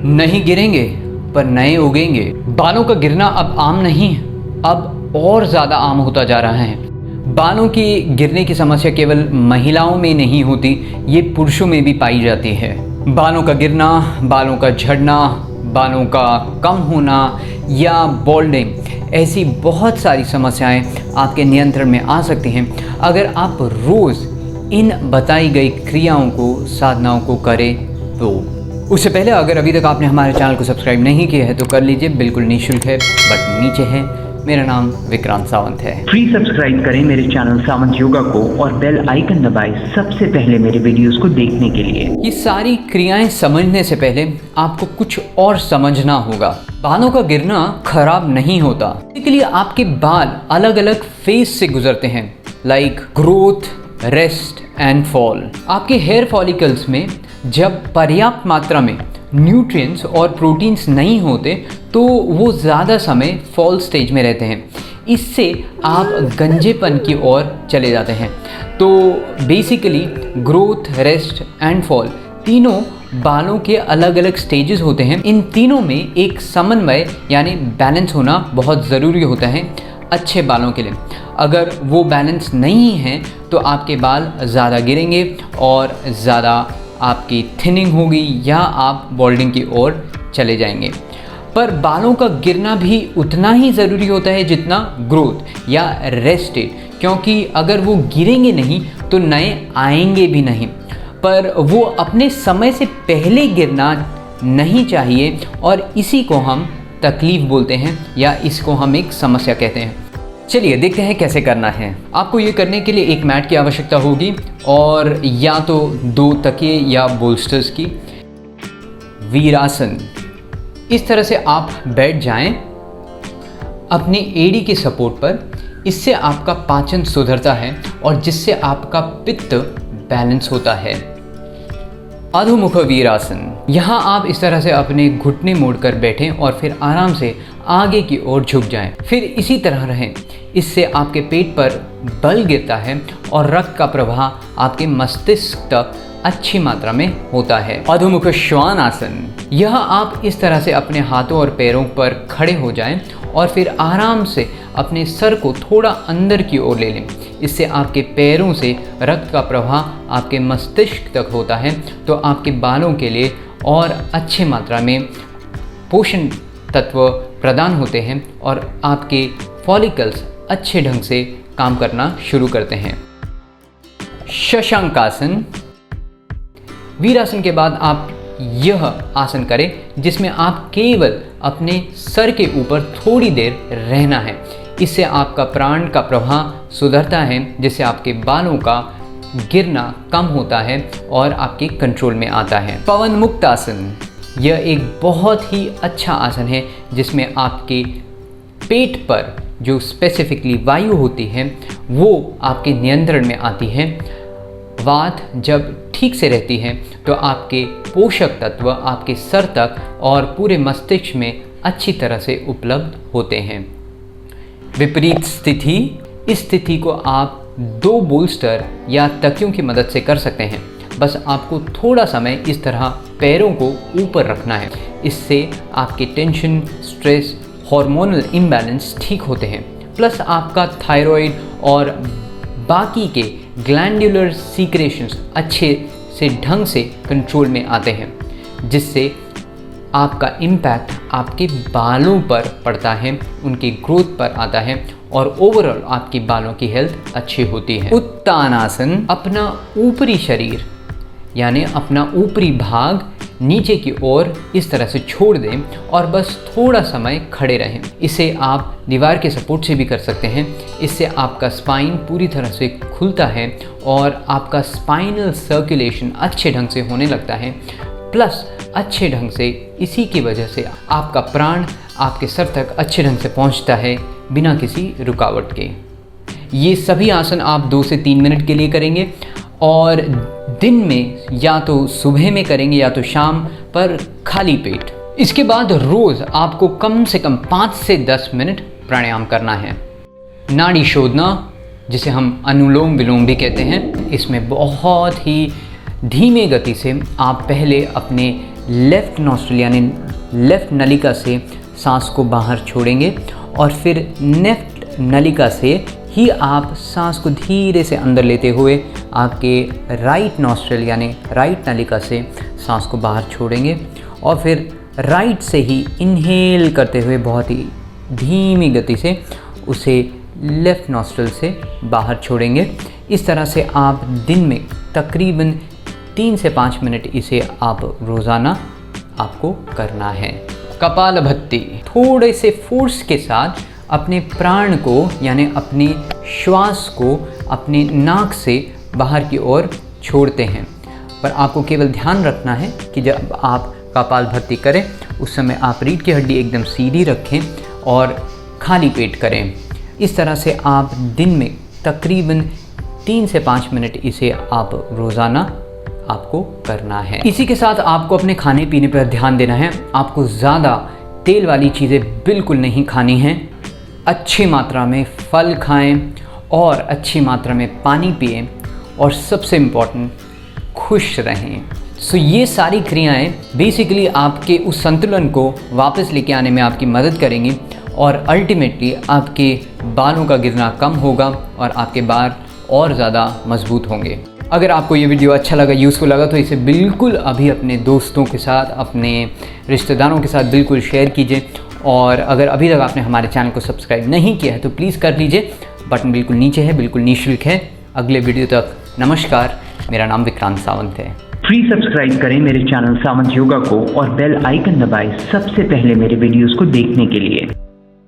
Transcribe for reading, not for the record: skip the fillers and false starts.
नहीं गिरेंगे पर नए उगेंगे। बालों का गिरना अब आम नहीं, अब और ज़्यादा आम होता जा रहा है। बालों की गिरने की समस्या केवल महिलाओं में नहीं होती, ये पुरुषों में भी पाई जाती है। बालों का गिरना, बालों का झड़ना, बालों का कम होना या बॉल्डिंग, ऐसी बहुत सारी समस्याएं आपके नियंत्रण में आ सकती हैं अगर आप रोज़ इन बताई गई क्रियाओं को, साधनाओं को करें तो। उससे पहले अगर अभी तक आपने हमारे चैनल को सब्सक्राइब नहीं किया है तो कर लीजिए, बिल्कुल निःशुल्क है, बटन नीचे है। मेरा नाम विक्रांत सावंत है। फ्री सब्सक्राइब करें मेरे चैनल सावंत योगा को और बेल आइकन दबाएं सबसे पहले मेरे वीडियोस को देखने के लिए। ये सारी क्रियाएं समझने से पहले आपको कुछ और समझना होगा। बालों का गिरना खराब नहीं होता, इसके लिए आपके बाल अलग अलग फेज से गुजरते हैं, like growth, rest and fall. आपके हेयर फॉलिकल्स में जब पर्याप्त मात्रा में न्यूट्रिएंट्स और प्रोटीन्स नहीं होते तो वो ज़्यादा समय फॉल स्टेज में रहते हैं। इससे आप गंजेपन की ओर चले जाते हैं। तो basically growth, rest and fall तीनों बालों के अलग अलग स्टेजेस होते हैं। इन तीनों में एक समन्वय यानी बैलेंस होना बहुत ज़रूरी होता है अच्छे बालों के लिए। अगर वो बैलेंस नहीं है तो आपके बाल ज़्यादा गिरेंगे और ज़्यादा आपकी थिनिंग होगी या आप बॉल्डिंग की ओर चले जाएंगे। पर बालों का गिरना भी उतना ही ज़रूरी होता है जितना ग्रोथ या रेस्टेड, क्योंकि अगर वो गिरेंगे नहीं तो नए आएंगे भी नहीं। पर वो अपने समय से पहले गिरना नहीं चाहिए और इसी को हम तकलीफ़ बोलते हैं या इसको हम एक समस्या कहते हैं। चलिए देखते हैं कैसे करना है। आपको ये करने के लिए एक मैट की आवश्यकता होगी और या तो 2 तकिए या बोल्स्टर्स की। वीरासन, इस तरह से आप बैठ जाएं अपनी एड़ी के सपोर्ट पर। इससे आपका पाचन सुधरता है और जिससे आपका पित्त बैलेंस होता है। अधोमुख वीरासन, यहाँ आप इस तरह से अपने घुटने मोड़कर बैठें और फिर आराम से आगे की ओर झुक जाएं। फिर इसी तरह रहें। इससे आपके पेट पर बल गिरता है और रक्त का प्रवाह आपके मस्तिष्क तक अच्छी मात्रा में होता है। अधोमुख श्वानासन, यह आप इस तरह से अपने हाथों और पैरों पर खड़े हो जाएं और फिर आराम से अपने सर को थोड़ा अंदर की ओर ले लें। इससे आपके पैरों से रक्त का प्रवाह आपके मस्तिष्क तक होता है, तो आपके बालों के लिए और अच्छी मात्रा में पोषण तत्व प्रदान होते हैं और आपके फॉलिकल्स अच्छे ढंग से काम करना शुरू करते हैं। शशांकासन, वीरासन के बाद आप यह आसन करें जिसमें आप केवल अपने सर के ऊपर थोड़ी देर रहना है। इससे आपका प्राण का प्रवाह सुधरता है, जिससे आपके बालों का गिरना कम होता है और आपके कंट्रोल में आता है। पवन मुक्त आसन, यह एक बहुत ही अच्छा आसन है जिसमें आपके पेट पर जो स्पेसिफिकली वायु होती है वो आपके नियंत्रण में आती है। वात जब ठीक से रहती है तो आपके पोषक तत्व आपके सर तक और पूरे मस्तिष्क में अच्छी तरह से उपलब्ध होते हैं। विपरीत स्थिति, इस स्थिति को आप 2 बोल्स्टर या तकियों की मदद से कर सकते हैं। बस आपको थोड़ा समय इस तरह पैरों को ऊपर रखना है। इससे आपके टेंशन, स्ट्रेस, हार्मोनल इम्बैलेंस ठीक होते हैं। प्लस आपका थायराइड और बाकी के ग्लैंडुलर सीक्रेशंस अच्छे से ढंग से कंट्रोल में आते हैं, जिससे आपका इम्पैक्ट आपके बालों पर पड़ता है, उनकी ग्रोथ पर आता है और ओवरऑल आपकी बालों की हेल्थ अच्छी होती है। उत्तानासन, अपना ऊपरी शरीर यानी अपना ऊपरी भाग नीचे की ओर इस तरह से छोड़ दें और बस थोड़ा समय खड़े रहें। इसे आप दीवार के सपोर्ट से भी कर सकते हैं। इससे आपका स्पाइन पूरी तरह से खुलता है और आपका स्पाइनल सर्कुलेशन अच्छे ढंग से होने लगता है। प्लस अच्छे ढंग से इसी की वजह से आपका प्राण आपके सर तक अच्छे ढंग से पहुंचता है बिना किसी रुकावट के। ये सभी आसन आप 2 से 3 मिनट के लिए करेंगे और दिन में या तो सुबह में करेंगे या तो शाम पर खाली पेट। इसके बाद रोज़ आपको कम से कम 5 से 10 मिनट प्राणायाम करना है। नाड़ी शोधना, जिसे हम अनुलोम विलोम भी कहते हैं, इसमें बहुत ही धीमे गति से आप पहले अपने लेफ़्ट नॉस्ट्रिल यानी लेफ़्ट नलिका से सांस को बाहर छोड़ेंगे और फिर लेफ़्ट नलिका से ही आप सांस को धीरे से अंदर लेते हुए आपके राइट नॉस्ट्रिल यानी राइट नलिका से सांस को बाहर छोड़ेंगे और फिर राइट से ही इनहेल करते हुए बहुत ही धीमी गति से उसे लेफ़्ट नॉस्ट्रिल से बाहर छोड़ेंगे। इस तरह से आप दिन में तकरीबन 3 से 5 मिनट इसे आप रोज़ाना आपको करना है। कपालभाति, थोड़े से फोर्स के साथ अपने प्राण को यानी अपने श्वास को अपने नाक से बाहर की ओर छोड़ते हैं। पर आपको केवल ध्यान रखना है कि जब आप कपालभाति करें उस समय आप रीढ़ की हड्डी एकदम सीधी रखें और खाली पेट करें। इस तरह से आप दिन में तकरीबन 3 से 5 मिनट इसे आप रोज़ाना आपको करना है। इसी के साथ आपको अपने खाने पीने पर ध्यान देना है। आपको ज़्यादा तेल वाली चीज़ें बिल्कुल नहीं खानी हैं। अच्छी मात्रा में फल खाएं और अच्छी मात्रा में पानी पिएं और सबसे इम्पॉर्टेंट खुश रहें। सो ये सारी क्रियाएं बेसिकली आपके उस संतुलन को वापस लेके आने में आपकी मदद करेंगी और अल्टीमेटली आपके बालों का गिरना कम होगा और आपके बाल और ज़्यादा मजबूत होंगे। अगर आपको ये वीडियो अच्छा लगा, यूज़फुल लगा तो इसे बिल्कुल अभी अपने दोस्तों के साथ, अपने रिश्तेदारों के साथ बिल्कुल शेयर कीजिए। और अगर अभी तक आपने हमारे चैनल को सब्सक्राइब नहीं किया है तो प्लीज़ कर लीजिए। बटन बिल्कुल नीचे है, बिल्कुल निःशुल्क है। अगले वीडियो तक नमस्कार। मेरा नाम विक्रांत सावंत है। फ्री सब्सक्राइब करें मेरे चैनल सावंत योगा को और बेल आइकन दबाएं सबसे पहले मेरे वीडियोस को देखने के लिए।